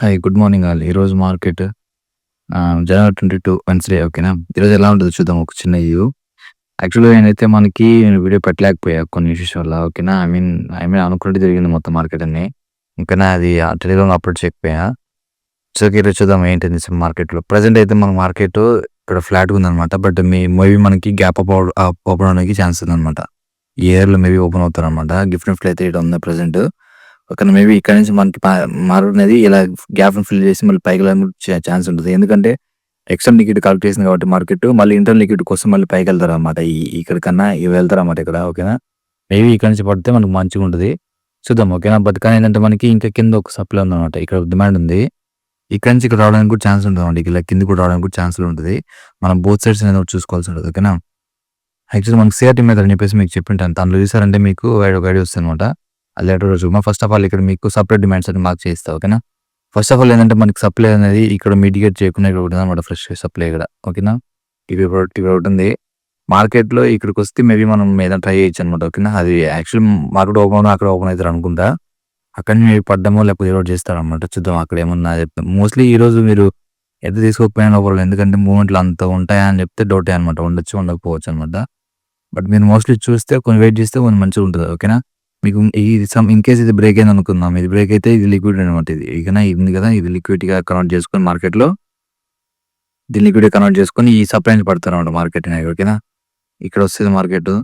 Hi. Good morning all. ఈరోజు market జనవరి 22 Wednesday ఓకేనా. ఈరోజు ఎలా ఉంటదో చూద్దాం ఒక చిన్న వ్యూ. యాక్చువల్‌గా నేనైతే మనకి వీడియో పెట్టలేకపోయా కొన్ని ఇష్యూస్ వల్ల ఓకేనా. ఐ మీన్ అనుకున్నట్టు జరిగింది మొత్తం మార్కెట్ అన్నీ. ఓకేనా. అది టెలిగ్రామ్‌లో అప్‌లోడ్ చేయకపోయా. సో, ఈరోజు చూద్దాం ఏంటి మార్కెట్‌లో. ప్రెజెంట్ అయితే మన మార్కెట్ ఇక్కడ ఫ్లాట్‌గా ఉందనమాట. బట్ మేబీ మనకి గ్యాప్ ఓపెన్ అవ్వడానికి ఛాన్స్ ఉందనమాట. ఈ ఇయర్‌లో మేబీ ఓపెన్ అవుతారనమాట. గిఫ్ట్ నిఫ్టీ అయితే ఈడ ఉంది ప్రెజెంట్. ఓకేనా. మేబీ ఇక్కడి నుంచి మనకి మారనేది ఇలా గ్యాప్‌ని ఫిల్ చేసి మళ్ళీ పైకి వెళ్ళడానికి ఛాన్స్ ఉంటది. ఎందుకంటే ఎక్స్‌టర్నల్ లిక్విడ్ కలెక్ట్ చేసింది కాబట్టి మార్కెట్ మళ్ళీ ఇంటర్నల్ లిక్విడ్ కోసం మళ్ళీ పైకెళ్తారనమాట. ఇక్కడ కన్నా వెళ్తారనమాట ఇక్కడ ఓకేనా. మేబీ ఇక్కడి నుంచి పడితే మనకు మంచిగుంటది. చూద్దాం ఓకేనా. బట్ కానీ ఏంటంటే మనకి ఇంకా కింద ఒక సప్లై ఉందనమాట. ఇక్కడ డిమాండ్ ఉంది. ఇక్కడి నుంచి ఇక్కడ రావడానికి కూడా ఛాన్స్ ఉంటదనమాట. ఇలా కిందకి కూడా రావడానికి కూడా ఛాన్స్‌లు ఉంటది. మనం బోత్ సైడ్స్ అనేది ఒకటి చూసుకోవాల్సి ఉంటది ఓకేనా. యాక్చువల్లీ మనకి సిఆర్‌టీ మెథడ్ అని చెప్పేసి మీకు చెప్పుంటాను. దాంట్లో చూసారంటే మీకు ఒక ఐడియా వస్తదనమాట. అది లేటర్ రోజు ఫస్ట్ ఆఫ్ ఆల్ ఇక్కడ మీకు సపరేట్ డిమాండ్స్ అని మార్క్ చేయిస్తా ఓకేనా. ఫస్ట్ ఆఫ్ ఆల్ ఏంటంటే మనకి సప్లై అనేది ఇక్కడ మిటిగేట్ చేయకుండా ఇక్కడ ఉంటదనమాట ఫ్రెష్ సప్లై ఇక్కడ ఓకేనా. ఇవి ఒకటుంది. మార్కెట్‌లో ఇక్కడికొస్తే మేబీ మనం ఏదైనా ట్రై చేయొచ్చనమాట ఓకేనా. అది యాక్చువల్లీ మార్కెట్ అక్కడ ఓపెన్ అయితారు అనుకుంటా. అక్కడి నుంచి మేబీ పడ్డమో లేకపోతే ఏదో ఒకటి చేస్తారనమాట. చూద్దాం అక్కడ ఏమన్నా మోస్ట్‌లీ ఈరోజు మీరు ఎంత తీసుకోకపోయినా లోపల ఎందుకంటే మూవ్‌మెంట్‌లు అంత ఉంటాయా అని చెప్తే డౌటే అనమాట. ఉండొచ్చు, ఉండకపోవచ్చు అనమాట. బట్ మీరు మోస్ట్‌లీ చూస్తే కొంచెం వెయిట్ చేస్తే కొంచెం మంచిగుంటది ఓకేనా. మీకు ఇది ఇన్‌కేస్ ఇది బ్రేక్ అయిందనుకుందాం. ఇది బ్రేక్ అయితే ఇది లిక్విడ్ అనమాట ఇది. ఇకనా ఇది ఉంది కదా! ఇది లిక్విడ్‌గా కన్వర్ట్ చేసుకొని మార్కెట్‌లో దీన్ని లిక్విడ్‌గా కన్వర్ట్ చేసుకొని ఈ సప్లై నుంచి పడతారనమాట మార్కెట్ అనేది ఓకేనా. ఇక్కడ వస్తది మార్కెటు.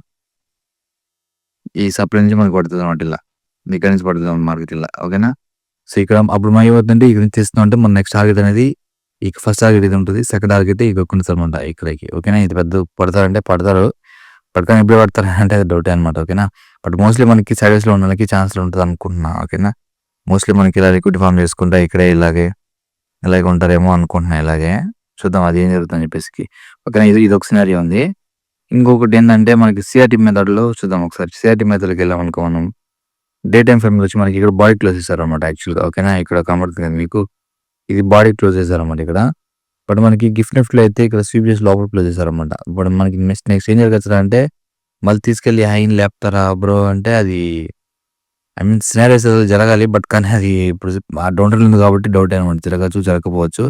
ఈ సప్లై నుంచి మనకు పడతదనమాట ఇలా. ఇక్కడి నుంచి పడతదనమాట మార్కెట్ ఇలా ఓకేనా. సో, ఇక్కడ అప్పుడు ఏమవుతుందంటే ఇక్కడ నుంచి తీస్తున్నామంటే మన నెక్స్ట్ టార్గెట్ అనేది ఫస్ట్ టార్గెట్ ఇది ఉంటది. సెకండ్ టార్గెట్ ఇక్కడ ఉంటదనమాట ఇక్కడికి ఓకేనా. ఇది పెద్ద పడతారంటే పడతారు. బట్ కానీ ఎప్పుడు పడతారు అంటే అది డౌటే అనమాట ఓకేనా. బట్ మోస్ట్‌లీ మనకి సైడ్‌వేస్‌లో ఉండడానికి ఛాన్స్‌లు ఉంటదనుకుంటున్నా ఓకేనా. మోస్ట్‌లీ మనకి ఇలా లిక్విడ్ ఫార్మ్ చేసుకుంటా ఇక్కడే ఇలాగే ఉంటారేమో అనుకుంటున్నా ఇలాగే. చూద్దాం అది ఏం జరుగుతుందని చెప్పేసి. ఓకేనా. ఇదొక సినారియో ఉంది. ఇంకొకటి ఏందంటే మనకి సిఆర్‌టీ మెథడ్‌లో చూద్దాం ఒకసారి. సిఆర్‌టీ మెథడ్‌లోకి వెళ్ళామనుకో మనం డే టైమ్ ఫ్రేమ్‌లో వచ్చి మనకి ఇక్కడ బాడీ క్లోజ్ చేశారనమాట యాక్చువల్‌గా ఓకేనా. ఇక్కడ కనబడుతుంది కదా మీకు. ఇది బాడీ క్లోజ్ చేశారనమాట ఇక్కడ. బట్ మనకి గిఫ్ట్ నిఫ్టీలో అయితే ఇక్కడ స్వీప్ చేసి లోపల క్లోజ్ చేశారనమాట. ఇప్పుడు మనకి నెక్స్ట్ ఏం జరగచ్చురా మళ్ళీ తీసుకెళ్ళి హైని లేపుతారా బ్రో అంటే అది ఐ మీన్ సినారియోస్ జరగాలి. బట్ కానీ అది ఇప్పుడు ఆ డౌన్‌ఫాల్ ఉంది కాబట్టి డౌటే అనమాట. జరగచ్చు, జరగకపోవచ్చు.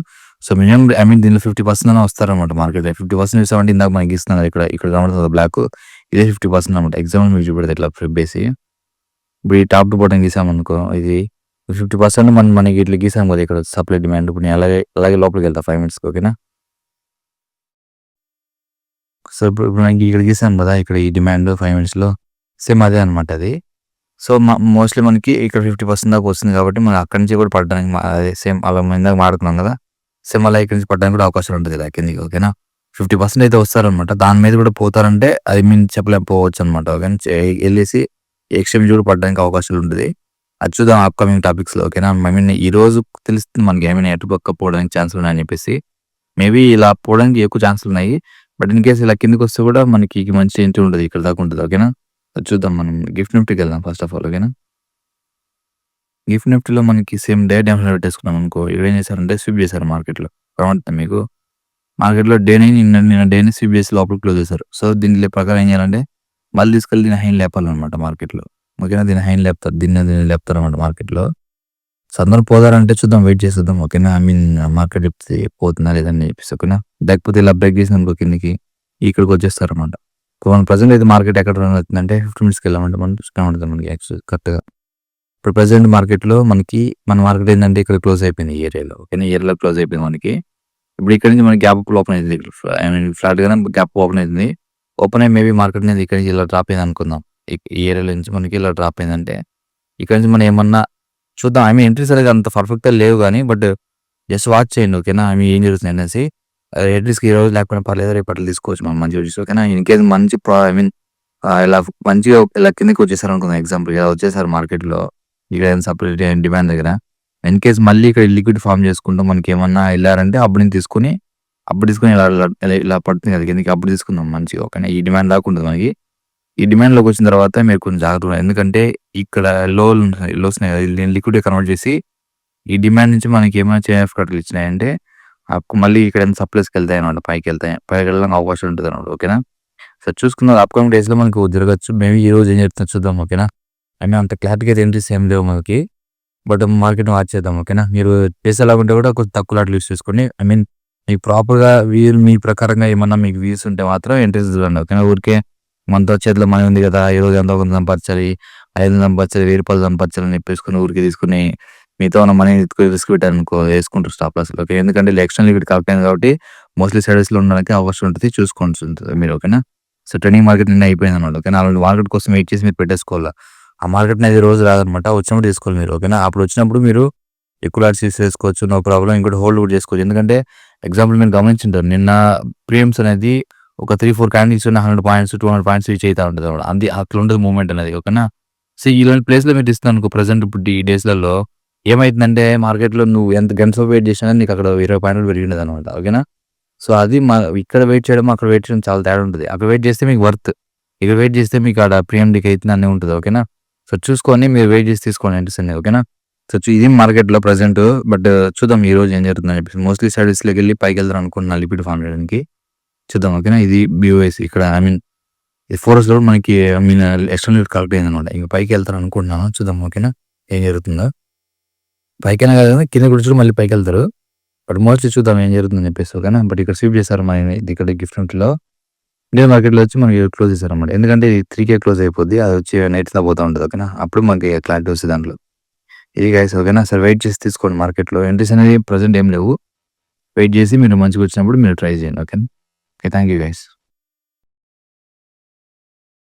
సో, మినిమమ్ ఐ మీన్ దీనిలో 50% అన్నా వస్తారనమాట మార్కెట్‌లో. 50% చూసామంటే ఇందాక మనకి ఇస్తున్నారు ఇక్కడ కనబడుతుంది కదా బ్లాకు. ఇదే 50% అనమాట. ఎగ్జాంపుల్ మీకు చూపెడతా ఇట్లా ఫ్లిప్పేసి. ఇప్పుడు ఈ టాప్ టు బాటమ్ గీసామనుకో ఇది 50% మనకి ఇట్లా గీసాం కదా ఇక్కడ సప్లై డిమాండ్. ఇప్పుడు నేను అలాగే లోపలికెళ్తా 5 మినిట్స్‌కి ఓకేనా. సో, ఇప్పుడు మనకి ఇక్కడ గీసాం కదా! ఇక్కడ ఈ డిమాండ్ 5 మినిట్స్‌లో సేమ్ అదే అనమాట అది. సో, మోస్ట్‌లీ మనకి ఇక్కడ 50% దాకా వస్తుంది కాబట్టి మనం అక్కడి నుంచి కూడా పడడానికి అదే సేమ్ అలా మనం ఇందాక మాట్లాడుకున్నాం కదా! సేమ్ అలా ఇక్కడి నుంచి పడడానికి కూడా అవకాశాలు ఉంటది ఇలా కిందకి ఓకేనా. 50% అయితే వస్తారనమాట. దాని మీద కూడా పోతారంటే అది మీన్ చెప్పలేకపోవచ్చనమాట. ఓకేనా. ఎళ్ళేసి ఎక్స్‌చేంజ్ కూడా పడడానికి అవకాశాలు ఉంటది. అది చూద్దాం అప్‌కమింగ్ టాపిక్స్‌లో ఓకేనా. ఐ మీన్ ఈరోజు తెలుస్తుంది మనకి ఐ మీన్ ఎటుపక్క పోవడానికి ఛాన్స్‌లు ఉన్నాయని చెప్పేసి. మేబీ ఇలా పోవడానికి ఎక్కువ ఛాన్స్‌లు ఉన్నాయి. బట్ ఇన్ కేస్ ఇలా కిందకొస్తే కూడా మనకి మంచి ఎంట్రీ ఉంటది. ఇక్కడ దాకా ఉంటది ఓకేనా. అది చూద్దాం మనం గిఫ్ట్ నిఫ్టీకెళ్దాం ఫస్ట్ ఆఫ్ ఆల్ ఓకేనా. గిఫ్ట్ నిఫ్టీలో మనకి సేమ్ డే టైమ్‌లో పెట్టేసుకున్నాం అనుకో ఇక్కడ ఏం చేశారంటే స్విప్ చేశారు మార్కెట్‌లో. కనబడుతుందా మీకు? మార్కెట్‌లో నిన్న డేని స్విప్ చేసి లోపలికి క్లోజ్ చేశారు. సో, దీని ప్రకారం ఏం చేయాలంటే మళ్ళీ తీసుకెళ్ళి దీని హైని లేపాలనమాట మార్కెట్‌లో. ఓకేనా. దీని హైని లేపుతారు. దీన్ని లేపుతారనమాట మార్కెట్‌లో. సో, అందరూ పోతారంటే చూద్దాం వెయిట్ చేసి చూద్దాం ఓకేనా. ఐ మీన్ మార్కెట్ చెప్తే పోతుందా లేదా అని చెప్పేసి ఓకేనా. లేకపోతే ఇలా బ్రేక్ చేసిందనుకో కిందకి ఇక్కడికి వచ్చేస్తారనమాట. మనం ప్రెజెంట్ అయితే మార్కెట్ ఎక్కడ రన్ అవుతుందంటే 50 మినిట్స్‌కి వెళ్ళామంటే మనం కనబడుతుంది మనకి యాక్చువల్ కరెక్ట్‌గా. ఇప్పుడు ప్రెజెంట్ మార్కెట్‌లో మన మార్కెట్ ఏంటంటే ఇక్కడ క్లోజ్ అయిపోయింది ఈ ఏరియాలో ఓకేనా. ఈ ఏరియాలో క్లోజ్ అయిపోయింది మనకి. ఇప్పుడు ఇక్కడ నుంచి మనకి గ్యాప్ అప్ ఓపెన్ అయింది. ఐ మీన్ ఫ్లాట్‌గానే గ్యాప్ ఓపెన్ అయింది. ఓపెన్ అయ్యి మేబీ మార్కెట్ అనేది ఇక్కడి నుంచి ఇలా డ్రాప్ అయింది అనుకుందాం. ఈ ఏరియాలో నుంచి మనకి ఇలా డ్రాప్ అయిందంటే ఇక్కడ నుంచి మనం ఏమన్నా చూద్దాం. ఐ మీన్ ఎంట్రీస్ అనేది అంత పర్ఫెక్ట్‌గా లేవు గానీ బట్ జస్ట్ వాచ్ చేయండి ఓకేనా. ఐ మీన్ ఏం జరుగుతుంది అనేసి. ఎంట్రీస్‌కి ఈరోజు లేకపోయినా పర్లేదు రేపు అట్లా తీసుకోవచ్చు మనం మంచిగా చూసి ఓకేనా. ఇన్ కేస్ మంచి ఐ మీన్ ఇలా మంచిగా ఇలా కిందకి వచ్చేసారనుకుందాం ఎగ్జాంపుల్ ఇలా వచ్చేసారు మార్కెట్‌లో ఇక్కడ సప్లై డిమాండ్ దగ్గర. ఇన్ కేస్ మళ్ళీ ఇక్కడ లిక్విడ్ ఫార్మ్ చేసుకుంటూ మనకేమన్నా ఎళ్లారంటే అప్పుడు నేను తీసుకొని ఇలా పడుతుంది కదా కిందకి అప్పుడు తీసుకుందాం మంచిగా ఓకేనా. ఈ డిమాండ్ దాకా ఉంటది మనకి. ఈ డిమాండ్‌లోకి వచ్చిన తర్వాత మీరు కొంచెం జాగ్రత్తగా ఉండాలి. ఎందుకంటే ఇక్కడ లోస్ ఉన్నాయి కదా! దీన్ని లిక్విడ్‌గా కన్వర్ట్ చేసి ఈ డిమాండ్ నుంచి మనకి ఏమైనా చేంజ్ కట్లు ఇచ్చినాయంటే మళ్ళీ ఇక్కడ సప్లైస్‌కెళ్తాయన్నమాట. పైకెళ్ళడానికి అవకాశం ఉంటదన్నమాట. ఓకేనా. సో, చూసుకుందాం అప్‌కమింగ్ డేస్‌లో మనకు జరగచ్చు. మేబీ ఈరోజు ఏం జరుగుతుందో చూద్దాం ఓకేనా. ఐ మీన్ అంత క్లారిటీగా అయితే ఎంట్రీస్ ఏం లేవు మనకి. బట్ మార్కెట్‌ని వాచ్ చేద్దాం. ఓకేనా? మీరు చేసేలాగుంటే కూడా కొంచెం తక్కువ లాట్లు యూజ్ చేసుకోండి. ఐ మీన్ మీకు ప్రాపర్‌గా మీ ప్రకారంగా ఏమన్నా మీకు వ్యూస్ ఉంటే మాత్రం ఎంట్రీస్ చూడండి. ఓకేనా? ఊరికే మనతో చేతిలో మనీ ఉంది కదా! ఈరోజు ఎంతో కొంత సంపాదించాలి, 500 సంపాదించాలి, రూ. 1000 సంపాదించాలి అని చెప్పేసుకొని ఊరికే తీసుకొని మీతో ఉన్న మనీని రిస్క్ పెట్టారనుకో ఏసుకుంటారు స్టాప్ లాస్‌లు. ఓకే. ఎందుకంటే ఎక్స్టర్నల్ లిక్విడ్ కరెక్ట్ అయింది కాబట్టి మోస్ట్‌లీ సైడ్స్‌లో ఉండడానికి అవకాశం ఉంటది. చూసుకోవాల్సుంటది మీరు. ఓకేనా? సో, ట్రేడింగ్ మార్కెట్ నిన్న అయిపోయిందనమాట. ఓకేనా? అలాంటి మార్కెట్ కోసం వెయిట్ చేసి మీరు పెట్టేసుకోవాల. ఆ మార్కెట్ అనేది రోజు రాదనమాట. వచ్చినప్పుడు తీసుకోవాలి మీరు. ఓకేనా? అప్పుడు వచ్చినప్పుడు మీరు ఎక్కువ లాట్స్ తీసేసుకోవచ్చు. No problem. ఇంకోటి హోల్డ్ కూడా చేసుకోవచ్చు. ఎందుకంటే ఎగ్జాంపుల్ మీరు గమనించుంటారు. నిన్న ప్రీమియమ్స్ అనేది ఒక 3, 4 క్యాండిల్స్ ఉన్న 100 పాయింట్స్, 200 పాయింట్స్ రీచ్ అయితా ఉంటదనమాట. అట్లుంటది మూవ్‌మెంట్ అనేది. ఓకేనా? సో, ఇలాంటి ప్లేస్‌లో మీరు తీసుకున్నారనుకో ప్రెజెంట్ ఇప్పుడు ఈ డేస్‌లలో ఏమైతుందంటే మార్కెట్‌లో నువ్వు ఎంత గంట సేపు వెయిట్ చేసినా నీకు అక్కడ 20 పాయింట్లు పెరిగిండదనమాట. ఓకేనా? సో, అది ఇక్కడ వెయిట్ చేయడం, అక్కడ వెయిట్ చేయడం చాలా తేడా ఉంటది. అక్కడ వెయిట్ చేస్తే మీకు వర్త్. ఇక్కడ వెయిట్ చేస్తే మీకు ఆడ ప్రీమియం డీకే అయితుంది అన్నీ ఉంటది. ఓకేనా? సో, చూసుకొని మీరు వెయిట్ చేసి తీసుకోండి ఎంట్రీస్ అనేవి. ఓకేనా? సో, ఇది మార్కెట్‌లో ప్రెజెంట్. బట్ చూద్దాం ఈరోజు ఏం జరుగుతుందని చెప్పేసి. మోస్ట్‌లీ సైడ్స్‌లోకెళ్ళి పైకెళ్తారు అనుకుంటున్నా లిక్విడ్ ఫార్మ్ చేయడానికి. చూద్దాం. ఓకేనా? ఇది బీఓఎస్ ఇక్కడ ఐ మీన్ ఈ 4 అవర్స్‌లో కూడా మనకి ఐ మీన్ ఎక్స్టర్నల్ కరెక్ట్ అయిందనమాట. ఇంక పైకెళ్తారు అనుకుంటున్నాను. చూద్దాం. ఓకేనా? ఏం జరుగుతుందో. పైకైనా కాదు గానీ కిందకి కూడా మళ్ళీ పైకెళ్తారు. బట్ మోస్ట్‌లీ చూద్దాం ఏం జరుగుతుందని చెప్పేసి. ఓకేనా? బట్ ఇక్కడ స్వీప్ చేశారు మనల్ని ఇక్కడ గిఫ్ట్ ఫ్రంట్‌లో. ఇండియన్ మార్కెట్‌లో వచ్చి మనకి క్లోజ్ చేశారన్నమాట. ఎందుకంటే ఇది 3కే క్లోజ్ అయిపోద్ది. అది వచ్చి నైట్‌లో పోతా ఉంటది. ఓకేనా? అప్పుడు మనకి క్లారిటీ వస్తది దాంట్లో. ఇది గైస్ ఓకేనా? సరే వెయిట్ చేసి తీసుకోండి మార్కెట్‌లో. ఎంట్రీస్ అనేవి ప్రెజెంట్ ఏం లేవు. వెయిట్ చేసి మీరు మంచిగా వచ్చినప్పుడు మీరు ట్రై చేయండి. ఓకేనా? ఓకే. Thank you guys.